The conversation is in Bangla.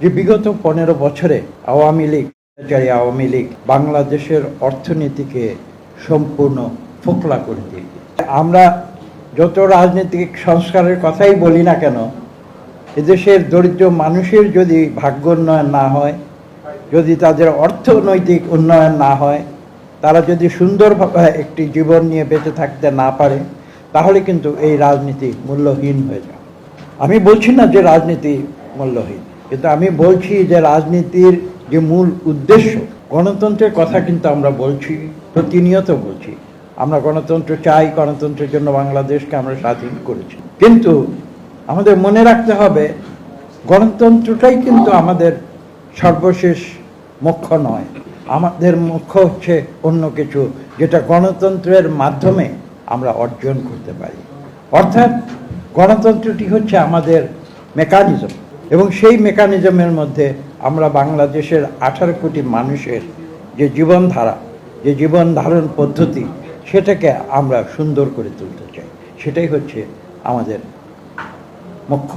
যে বিগত 15 বছরে আওয়ামী লীগ বাংলাদেশের অর্থনীতিকে সম্পূর্ণ ফোকলা করে দিয়ে আমরা যত রাজনৈতিক সংস্কারের কথাই বলি না কেন, এদেশের দরিদ্র মানুষের যদি ভাগ্য উন্নয়ন না হয়, যদি তাদের অর্থনৈতিক উন্নয়ন না হয়, তারা যদি সুন্দরভাবে একটি জীবন নিয়ে বেঁচে থাকতে না পারে, তাহলে কিন্তু এই রাজনীতি মূল্যহীন হয়ে যায়। আমি বলছি না যে রাজনীতি মূল্যহীন, কিন্তু আমি বলছি যে রাজনীতির যে মূল উদ্দেশ্য, গণতন্ত্রের কথা কিন্তু আমরা বলছি, প্রতিনিয়ত বলছি। আমরা গণতন্ত্র চাই, গণতন্ত্রের জন্য বাংলাদেশকে আমরা স্বাধীন করেছি, কিন্তু আমাদের মনে রাখতে হবে গণতন্ত্রটাই কিন্তু আমাদের সর্বশেষ মুখ্য নয়। আমাদের মুখ্য হচ্ছে অন্য কিছু, যেটা গণতন্ত্রের মাধ্যমে আমরা অর্জন করতে পারি। অর্থাৎ গণতন্ত্রটি হচ্ছে আমাদের মেকানিজম, এবং সেই মেকানিজমের মধ্যে আমরা বাংলাদেশের 18 কোটি মানুষের যে জীবনধারা, যে জীবন ধারণ পদ্ধতি, সেটাকে আমরা সুন্দর করে তুলতে চাই। সেটাই হচ্ছে আমাদের মুখ্য।